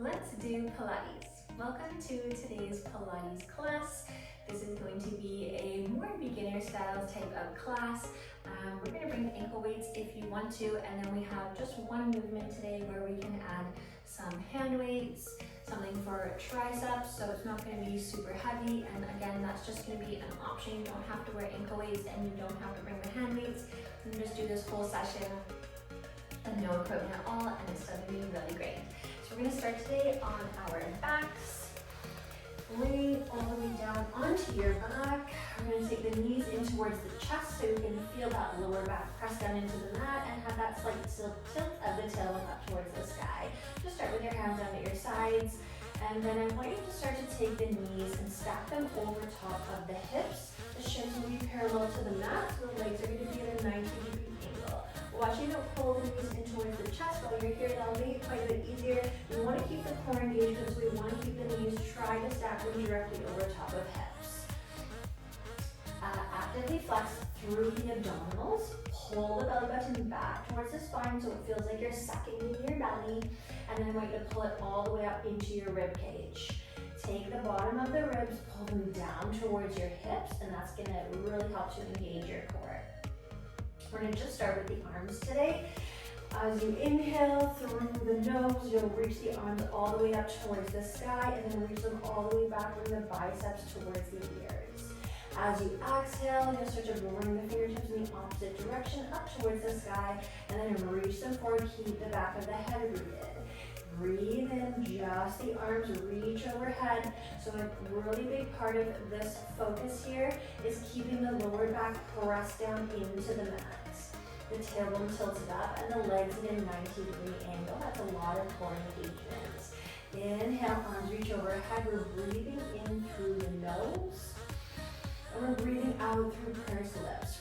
Let's do Pilates. Welcome to today's Pilates class. This is going to be a more beginner style type of class. We're going to bring the ankle weights if you want to, and then we have just one movement today where we can add some hand weights, something for triceps, so it's not going to be super heavy, and again, that's just going to be an option. You don't have to wear ankle weights and you don't have to bring the hand weights. You can just do this whole session and no equipment at all, and it's going to be really great. So we're going to start today on our backs. Bring all the way down onto your back. We're going to take the knees in towards the chest so you can feel that lower back press down into the mat and have that slight tilt of the tailbone up towards the sky. Just start with your hands down at your sides, and then I want you to start to take the knees and stack them over top of the hips. The shins will be parallel to the mat, so the legs are going to be at a 90-degree angle. Watch you don't pull the knees in towards the chest while you're here. That'll make it quite a bit easier. We want to keep the core engaged because we want to keep the knees try to stack them directly over top of hips. Actively flex through the abdominals. Pull the belly button back towards the spine so it feels like you're sucking into your belly. And then I want you to pull it all the way up into your rib cage. Take the bottom of the ribs, pull them down towards your hips, and that's going to really help to engage your core. We're going to just start with the arms today. As you inhale through the nose, you'll reach the arms all the way up towards the sky, and then reach them all the way back with the biceps towards the ears. As you exhale, you'll start to bring the fingertips in the opposite direction up towards the sky, and then reach them forward. Keep the back of the head rooted. Breathe in, just the arms reach overhead. So a really big part of this focus here is keeping the lower back pressed down into the mat. The tailbone tilted up and the legs in a 90-degree angle. That's a lot of core engagement. Inhale, arms reach overhead. We're breathing in through the nose, and we're breathing out through pursed lips.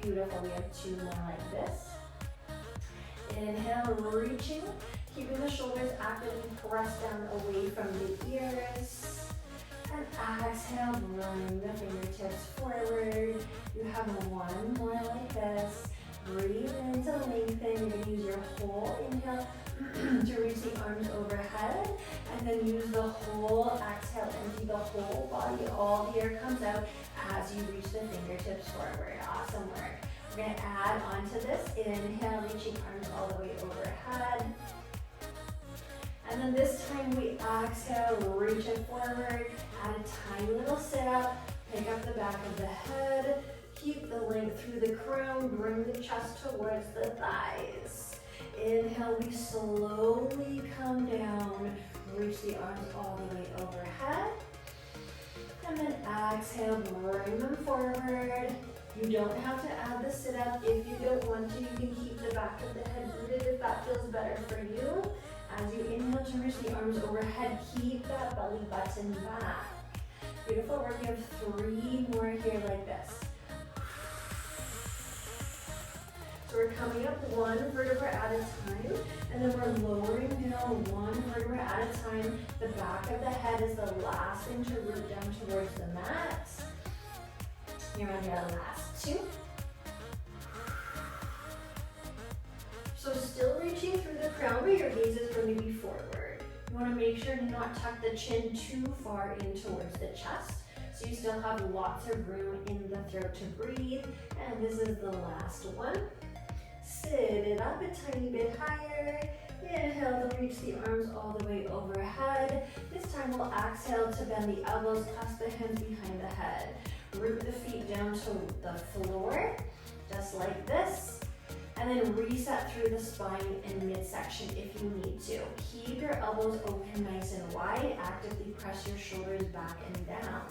Beautiful. We have two more like this. Inhale, reaching, keeping the shoulders actively pressed down away from the ears. And exhale, bring the fingertips forward. You have one more like this. Breathe in to lengthen. You're going to use your whole inhale to reach the arms overhead. And then use the whole exhale, empty the whole body. All the air comes out as you reach the fingertips forward. Awesome work. We're going to add on to this. Inhale, reaching arms all the way overhead. And then this time we exhale, reach it forward. Add a tiny little sit up. Pick up the back of the head. Keep the length through the crown. Bring the chest towards the thighs. Inhale, we slowly come down. Reach the arms all the way overhead. And then exhale, bring them forward. You don't have to add the sit up if you don't want to. You can keep the back of the head rooted if that feels better for you. As you inhale to reach the arms overhead, keep that belly button back. Beautiful work. You have three more here like this. So we're coming up one vertebra at a time, and then we're lowering down one vertebra at a time. The back of the head is the last thing to root down towards the mat. You're on your last two. So still reaching through the crown, but your gaze is going to be forward. You want to make sure to not tuck the chin too far in towards the chest, so you still have lots of room in the throat to breathe. And this is the last one. Sit it up a tiny bit higher. Inhale to reach the arms all the way overhead. This time we'll exhale to bend the elbows, clasp the hands behind the head. Root the feet down to the floor, just like this. And then reset through the spine and midsection if you need to. Keep your elbows open nice and wide. Actively press your shoulders back and down.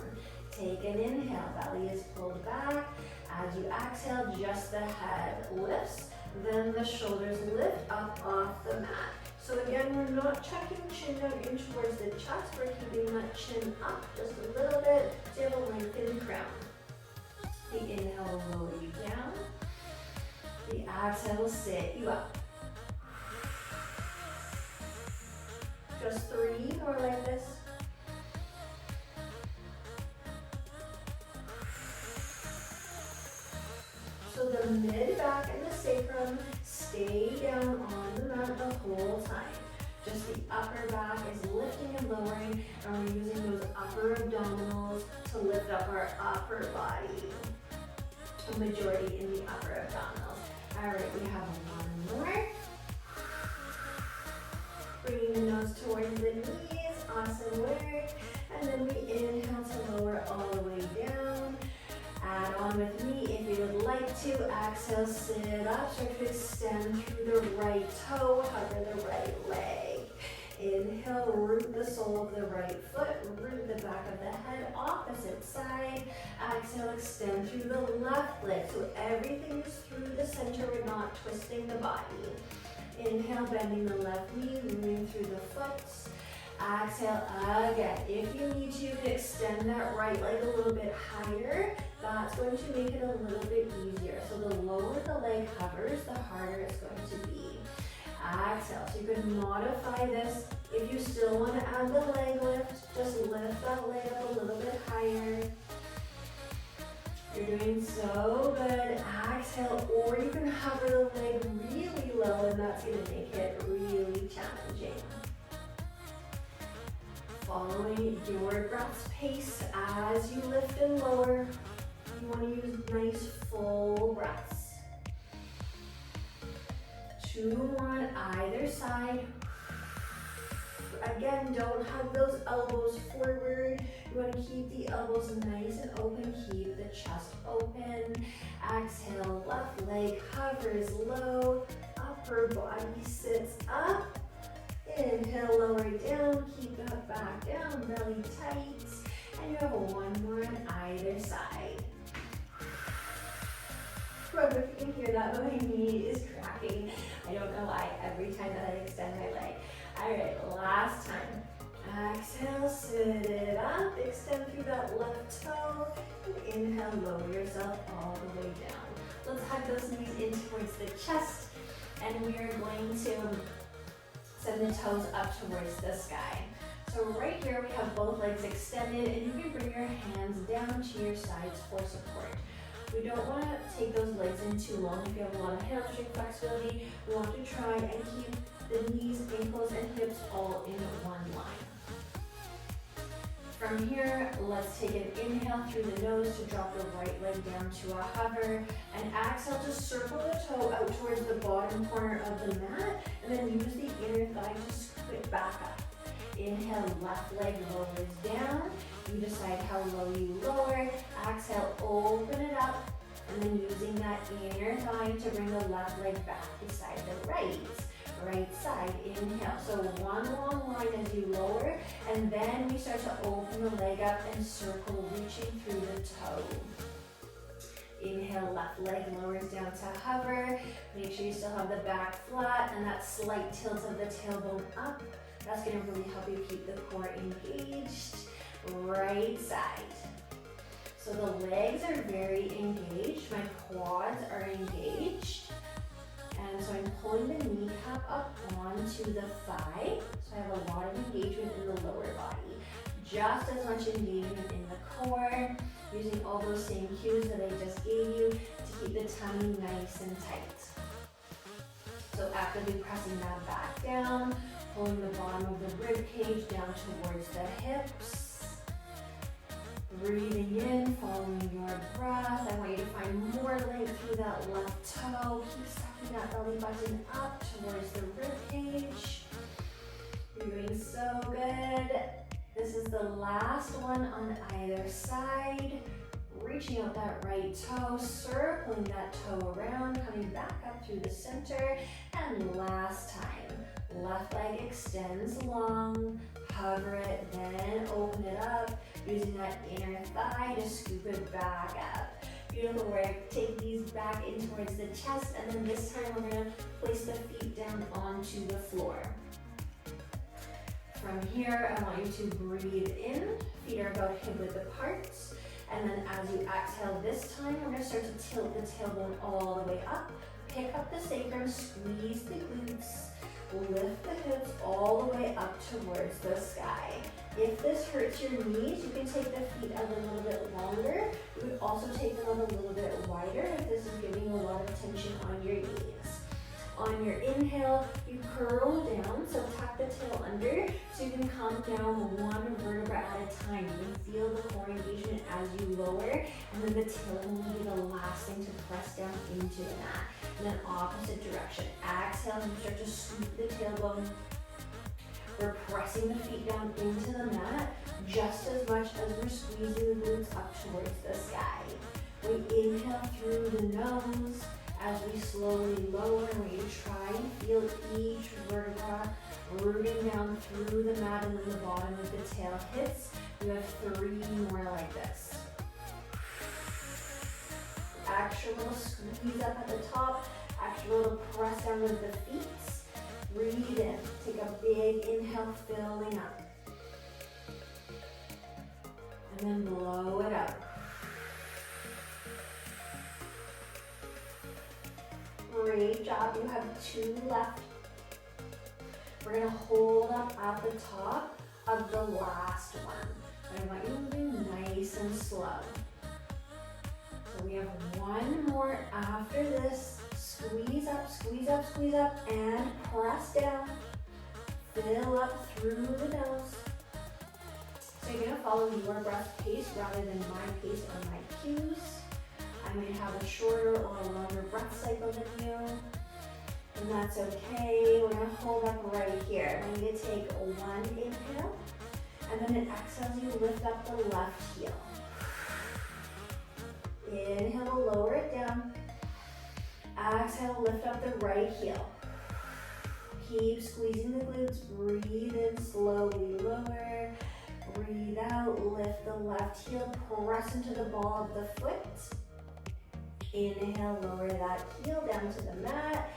Take an inhale, belly is pulled back. As you exhale, just the head lifts. Then the shoulders lift up off the mat. So again, we're not checking chin down in towards the chest. We're keeping that chin up just a little bit to have a lengthened crown. The inhale will lower you down. The exhale will sit you up. Just three more like this. So the mid back and the sacrum stay down on the mat the whole time. Just the upper back is lifting and lowering, and we're using those upper abdominals to lift up our upper body. A majority in the upper abdominals. All right, we have one more. Bringing the nose towards the knees, awesome work. And then we inhale to lower all the way down. Add on with me if you would like to. Exhale, sit up, start to extend through the right toe, hover the right leg. Inhale, root the sole of the right foot, root the back of the head, opposite side. Exhale, extend through the left leg. So everything is through the center, we're not twisting the body. Inhale, bending the left knee, moving through the foot. Exhale again. If you need to, you can extend that right leg a little bit higher. That's going to make it a little bit easier. So the lower the leg hovers, the harder it's going to be. Exhale. So you can modify this. If you still want to add the leg lift, just lift that leg up a little bit higher. You're doing so good. Exhale, or you can hover the leg really low, and that's going to make it really challenging. Following your breath's pace as you lift and lower, you want to use nice full breaths. 2 more on either side. Again, don't hug those elbows forward. You want to keep the elbows nice and open. Keep the chest open. Exhale, left leg hovers low. Upper body sits up. Inhale, lower down. Keep that back down, belly tight. And you have one more on either side. If you can hear that, my knee is cracking. I don't know why. Every time that I extend my leg. All right, last time. Exhale, sit it up. Extend through that left toe. And inhale, lower yourself all the way down. Let's hug those knees in towards the chest. And we are going to send the toes up towards the sky. So right here, we have both legs extended, and you can bring your hands down to your sides for support. We don't want to take those legs in too long. If you have a lot of hamstring flexibility, we want to try and keep the knees, ankles, and hips all in one line. From here, let's take an inhale through the nose to drop the right leg down to a hover, and exhale to circle the toe out towards the bottom corner of the mat, and then use the inner thigh to scoop it back up. Inhale, left leg lowers down. You decide how low you lower. Exhale, open it up, and then using that inner thigh to bring the left leg back beside the right. Right side, inhale. So one long line as you lower, and then we start to open the leg up and circle, reaching through the toe. Inhale, left leg lowers down to hover. Make sure you still have the back flat and that slight tilt of the tailbone up. That's going to really help you keep the core engaged. Right side. So the legs are very engaged. My quads are engaged. And so I'm pulling the kneecap up onto the thigh. So I have a lot of engagement in the lower body. Just as much engagement in the core, using all those same cues that I just gave you to keep the tummy nice and tight. So actively pressing that back down, pulling the bottom of the rib cage down towards the hips. Breathing in, following your breath. I want you to find more length through that left toe. Keep sucking that belly button up towards the rib cage. You're doing so good. This is the last one on either side. Reaching out that right toe, circling that toe around, coming back up through the center. And last time, left leg extends long, hover it, then open it up, using that inner thigh to scoop it back up. Beautiful work. Take these back in towards the chest, and then this time we're going to place the feet down onto the floor. From here, I want you to breathe in. Feet are about hip-width apart. And then as you exhale this time, we're going to start to tilt the tailbone all the way up. Pick up the sacrum, squeeze the glutes, lift the hips all the way up towards the sky. If this hurts your knees, you can take the feet a little bit longer. You would also take them a little bit wider if this is giving you a lot of tension on your knees. On your inhale, you curl down, so tuck the tail under so you can come down one vertebra at a time. You can feel the core engagement as you lower, and then the tail will be the last thing to press down into the mat. And then opposite direction. Exhale, you start to scoop the tailbone. We're pressing the feet down into the mat just as much as we're squeezing the glutes up towards the sky. We inhale through the nose. As we slowly lower, we try and feel each vertebra rooting down through the mat, and then the bottom of the tail hits. We have 3 more like this. Extra little squeeze up at the top, extra little press down with the feet. Breathe in, take a big inhale, filling up. And then blow it out. Great job, you have 2 left. We're gonna hold up at the top of the last one. I want you to move nice and slow. So we have 1 more after this. Squeeze up, squeeze up, squeeze up, and press down. Fill up through the nose. So you're gonna follow your breath pace rather than my pace or my cues. I might have a shorter or a longer breath cycle than you, and that's okay. We're gonna hold up right here. I'm going to take 1 inhale, and then it exhales, you lift up the left heel. Inhale, lower it down. Exhale, lift up the right heel. Keep squeezing the glutes. Breathe in, slowly lower. Breathe out, lift the left heel, press into the ball of the foot. Inhale, lower that heel down to the mat.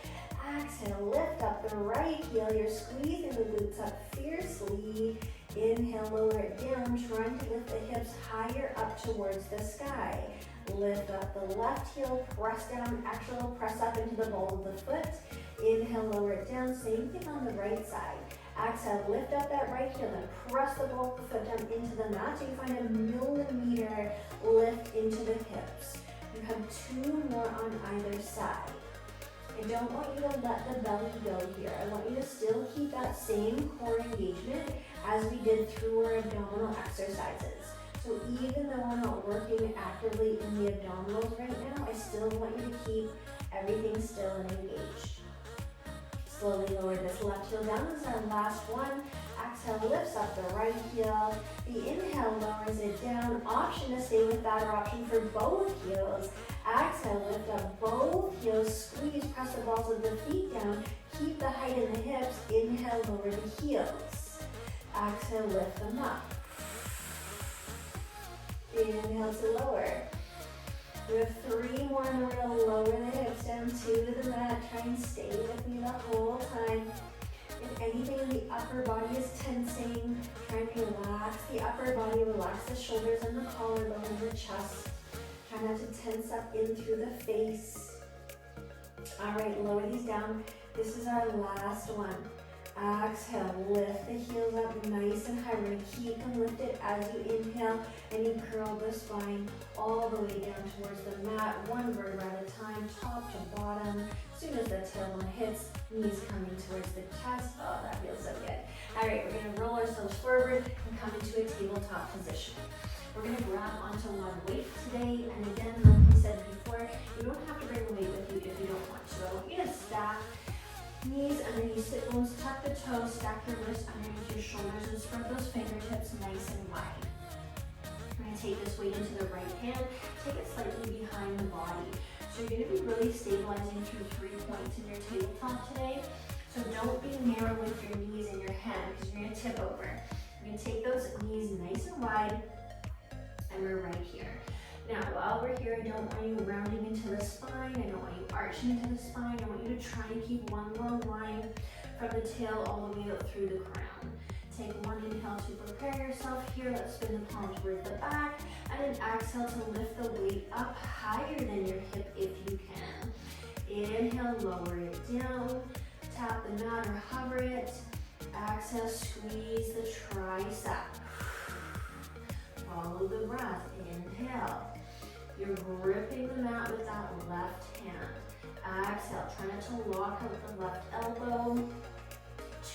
Exhale, lift up the right heel. You're squeezing the glutes up fiercely. Inhale, lower it down, trying to lift the hips higher up towards the sky. Lift up the left heel, press down, extra little press up into the ball of the foot. Inhale, lower it down, same thing on the right side. Exhale, lift up that right heel and press the ball of the foot down into the mat so you find a millimeter lift into the hips. You have 2 more on either side. I don't want you to let the belly go here. I want you to still keep that same core engagement as we did through our abdominal exercises. So even though we're not working actively in the abdominals right now, I still want you to keep everything still and engaged. Slowly lower this left heel down. This is our last one. Exhale, lifts up the right heel. The inhale lowers it down. Option to stay with that, or option for both heels. Exhale, lift up both heels. Squeeze, press the balls of the feet down. Keep the height in the hips. Inhale, lower the heels. Exhale, lift them up. Inhale to lower. We have 3 more in a row. Lower the hips down to the mat. Try and stay with me the whole time. If anything in the upper body is tensing, try and relax the upper body. Relax the shoulders and the collarbone and the chest. Try not to tense up in through the face. All right, lower these down. This is our last one. Exhale, lift the heels up nice and high. We're going to keep them lifted as you inhale, and you curl the spine all the way down towards the mat, 1 vertebra at a time, top to bottom. As soon as the tailbone hits, knees coming towards the chest. Oh, that feels so good. All right, we're going to roll ourselves forward and come into a tabletop position. We're going to grab onto one weight today, and again, like we said before, you don't have to bring a weight with you if you don't want to. I want you to stack knees underneath sit bones, tuck the toes, stack your wrists underneath your shoulders, and spread those fingertips nice and wide. We're going to take this weight into the right hand, take it slightly behind the body. So you're going to be really stabilizing through 3 points in your tabletop today. So don't be narrow with your knees and your hand, because you're going to tip over. You're going to take those knees nice and wide, and we're right here. Now, while we're here, I don't want you rounding into the spine. I don't want you arching into the spine. I want you to try and keep one long line from the tail all the way up through the crown. Take 1 inhale to prepare yourself here. Let's spin the palm towards the back. And then exhale to lift the weight up higher than your hip if you can. Inhale, lower it down. Tap the mat or hover it. Exhale, squeeze the tricep. Follow the breath. Inhale. You're gripping the mat with that left hand. Exhale, try not to lock out the left elbow.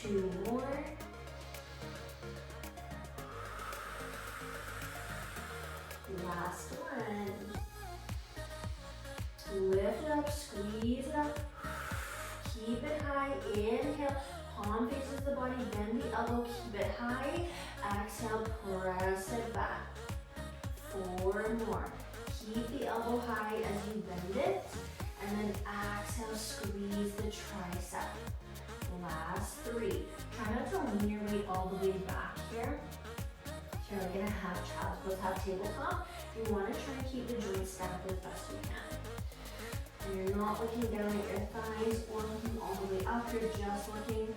2 more. Last one. Lift it up, squeeze it up. Keep it high. Inhale, palm faces the body, bend the elbow, keep it high. Exhale, press it back. 4 more. Keep the elbow high as you bend it. And then exhale, squeeze the tricep. Last 3. Try not to lean your weight all the way back here. So you're like in a half child's pose, half tabletop. You want to try to keep the joints stacked as best you can. And you're not looking down at your thighs or looking all the way up. You're just looking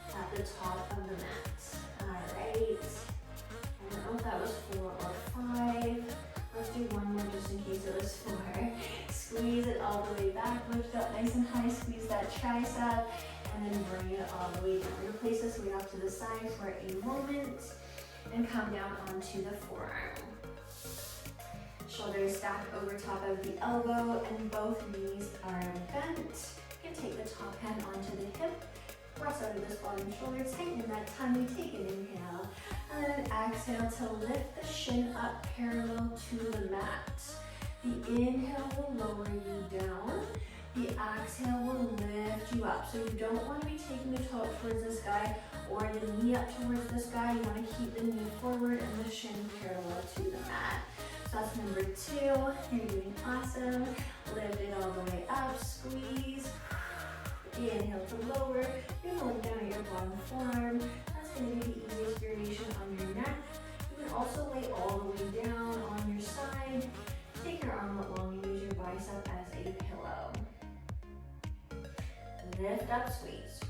at the top of the mat. Alright. I don't know if that was 4 or 5. Let's do one more just in case it was 4. Squeeze it all the way back. Lift up nice and high. Squeeze that tricep. And then bring it all the way down. We're going to place this weight off to the side for a moment. And come down onto the forearm. Shoulders stacked over top of the elbow and both knees are bent. You can take the top hand onto the hip. Press out of this bottom shoulder, tighten that tummy, take an inhale. And then exhale to lift the shin up parallel to the mat. The inhale will lower you down. The exhale will lift you up. So you don't want to be taking the toe up towards the sky or the knee up towards the sky. You want to keep the knee forward and the shin parallel to the mat. So that's number 2. You're doing awesome. Lift it all the way up, squeeze. Inhale to lower. You're going down at your bottom forearm. That's going to be the easiest variation on your neck. You can also lay all the way down on your side. Take your armlet long and use your bicep as a pillow. Lift up, squeeze.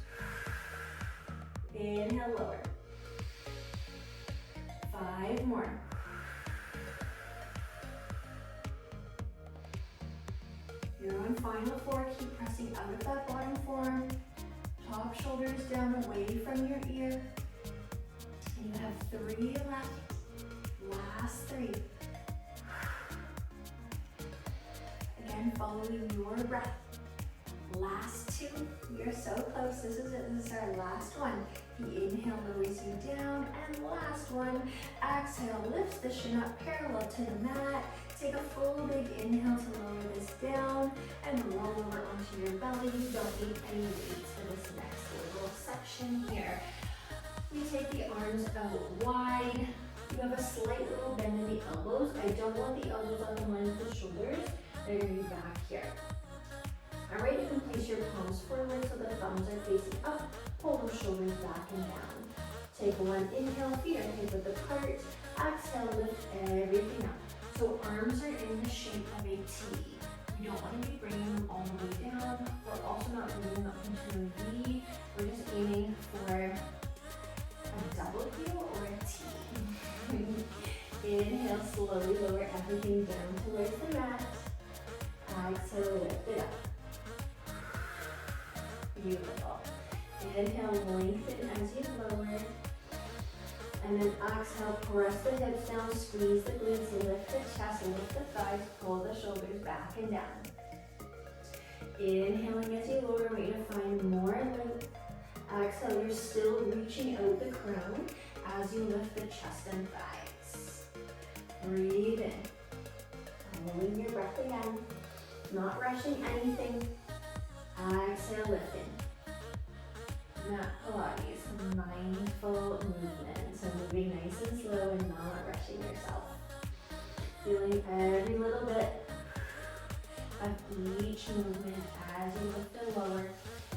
Inhale, lower. 5 more. You're on final 4. Keep pressing out of that bottom forearm. Top shoulders down away from your ear. And you have 3 left. Last 3. Again, following your breath. Last 2. You're so close. This is it. This is our last one. The inhale lowers you down. And last one. Exhale lifts the shin up parallel to the mat. Take a full big inhale to lower this down and roll over onto your belly. You don't need any weights for this next little section here. We take the arms out wide. You have a slight little bend in the elbows. I don't want the elbows on the line of the shoulders. They're going to be back here. Alright, you can place your palms forward so the thumbs are facing up. Pull those shoulders back and down. Take one inhale, feet are hip width apart. Exhale, lift everything up. So arms are in the shape of a T. You don't want to be bringing them all the way down. We're also not bringing them up into a V. We're just aiming for a W or a T. Inhale, slowly lower everything down towards the mat. Exhale, lift it up. Beautiful. Inhale, lengthen as you lower. And then exhale, press the hips down, squeeze the glutes, lift the chest, lift the thighs, pull the shoulders back and down. Inhaling as you lower, we're going to find more length. Exhale, you're still reaching out the crown as you lift the chest and thighs. Breathe in. Holding your breath again. Not rushing anything. Exhale, lifting. Not Pilates, mindful movement. So moving nice and slow and not rushing yourself. Feeling every little bit of each movement as you lift and lower.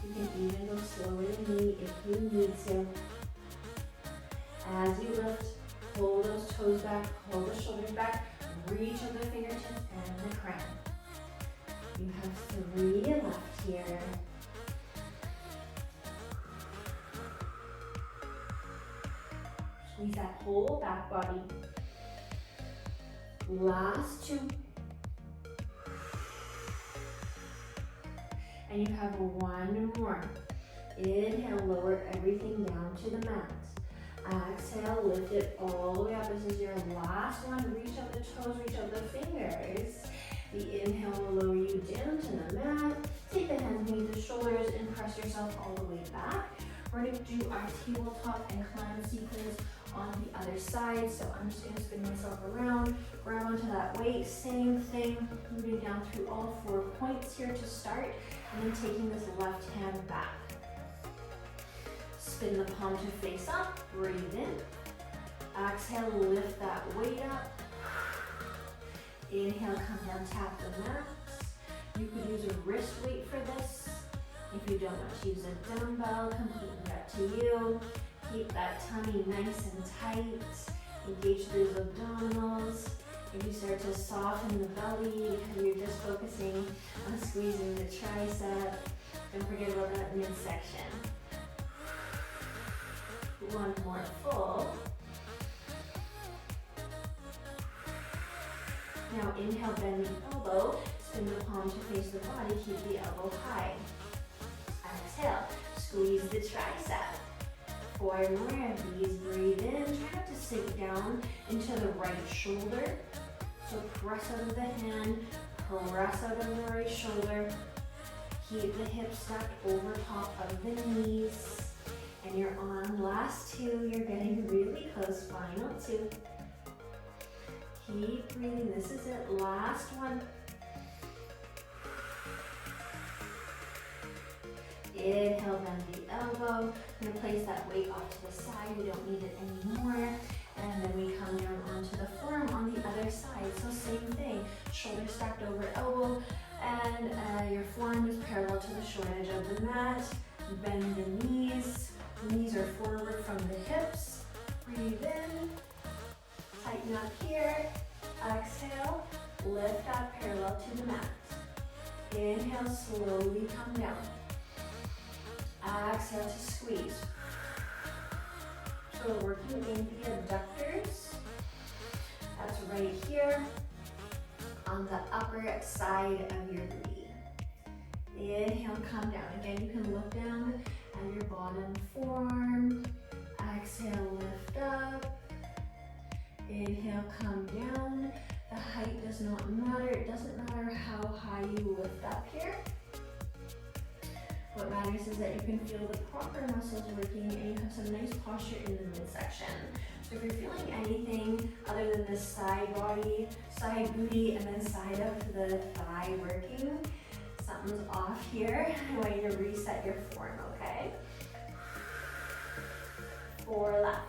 You can even go slower than me if you need to. As you lift, pull those toes back, pull the shoulders back, reach over the fingertips and the crown. You have 3 left here. Squeeze that whole back body. Last 2. And you have 1 more. Inhale, lower everything down to the mat. Exhale, lift it all the way up. This is your last one. Reach up the toes, reach up the fingers. The inhale will lower you down to the mat. Take the hands beneath the shoulders and press yourself all the way back. We're going to do our tabletop and climb sequence on the other side. So I'm just going to spin myself around, grab onto that weight, same thing, moving down through all 4 points here to start, and then taking this left hand back. Spin the palm to face up, breathe in. Exhale, lift that weight up. Inhale, come down, tap the mat. You could use a wrist weight for this. If you don't want to use a dumbbell, completely up to you. Keep that tummy nice and tight. Engage those abdominals. If you start to soften the belly because you're just focusing on squeezing the tricep, don't forget about that midsection. One more full. Now inhale, bend the elbow, spin the palm to face the body, keep the elbow high. Exhale, squeeze the tricep. 4 more of these, breathe in, try not to sink down into the right shoulder. So press out of the hand, press out of the right shoulder. Keep the hips stacked over top of the knees. And you're on last 2, you're getting really close, final 2. Keep breathing, this is it, last one. Inhale, bend the elbow. I'm going to place that weight off to the side, we don't need it anymore. And then we come down onto the forearm on the other side. So same thing, shoulder stacked over elbow, and your forearm is parallel to the short edge of the mat. Bend the knees. Knees are forward from the hips. Breathe in. Tighten up here. Exhale. Lift that parallel to the mat. Inhale, slowly come down. Exhale to squeeze. So we're working in the abductors. That's right here on the upper side of your booty. Inhale, come down. Again, you can look down at your bottom forearm. Exhale, lift up. Inhale, come down. The height does not matter. It doesn't matter how high you lift up here. What matters is that you can feel the proper muscles working and you have some nice posture in the midsection. So if you're feeling anything other than this side body, side booty, and then side of the thigh working, something's off here. I want you to reset your form, okay? 4 left.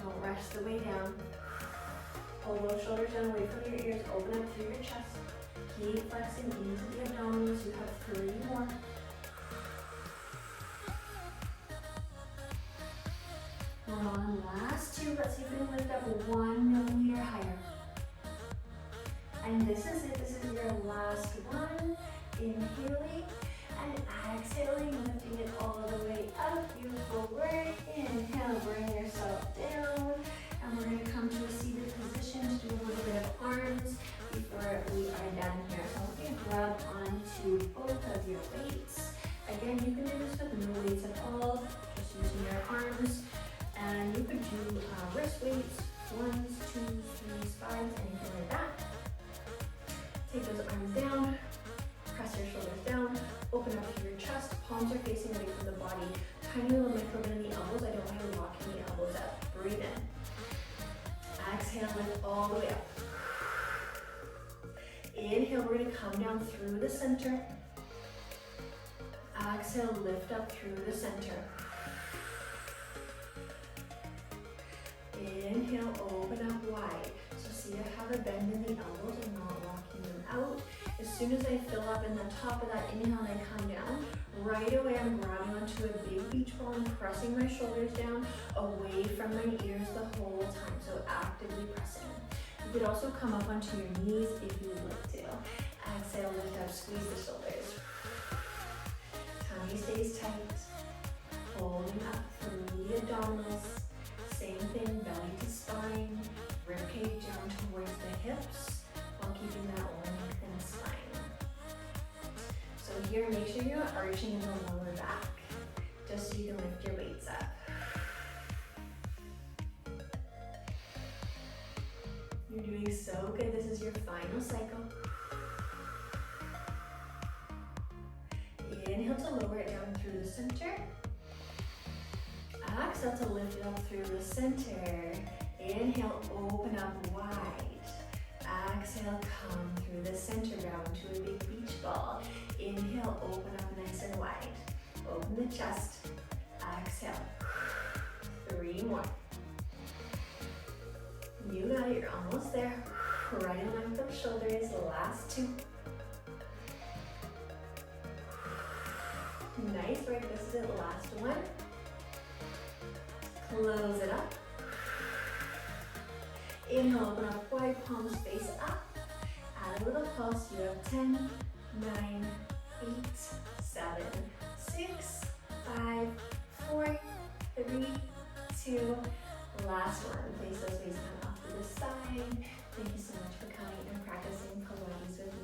Don't rush the way down. Pull those shoulders down away from your ears, open up through your chest. Keep flexing into the abdominals. You have 3 more. We're on last 2. Let's see if we can lift up 1 millimeter higher. And this is it. This is your last one. Inhaling and exhaling, lifting it all the way up. Beautiful work. Inhale, bring yourself down. And we're going to come to a seated position to do a little bit of arms before we are done here. So I'm going to grab onto both of your weights. Again, you can do this with no weights at all, just using your arms. And you could do wrist weights, 1s, 2s, 3s, 5s, anything like that. Take those arms down, press your shoulders down, open up to your chest, palms are facing away from the body. Tiny little micro bend in the elbows. I don't want you locking the elbows up. Breathe in. Exhale, lift all the way up. Inhale, we're going to come down through the center. Exhale, lift up through the center. Inhale, open up wide. So see, I have a bend in the elbows. I'm not locking them out. As soon as I fill up in the top of that inhale and I come down, right away I'm grabbing onto a big beach ball and pressing my shoulders down away from my ears the whole time. So actively pressing. You could also come up onto your knees if you would like to. Exhale, lift up, squeeze the shoulders. Tummy stays tight. Holding up from the abdominals. Same thing, belly to spine. Ribcage down towards the hips while keeping that length in the spine. So here, make sure you're arching in the lower back, just so you can lift your weights up. You're doing so good. This is your final center. Exhale to lift it up through the center. Inhale, open up wide. Exhale, come through the center, round to a big beach ball. Inhale, open up nice and wide. Open the chest. Exhale. 3 more. You got it, you're almost there. Right in line with the shoulders, last 2. Nice work, this is it, last one. Close it up. Inhale, open up wide, palms face up. Add a little pulse, you have 10, 9, 8, 7, 6, 5, 4, 3, 2, last one. Place those waist down off to the side. Thank you so much for coming and practicing Pilates with me.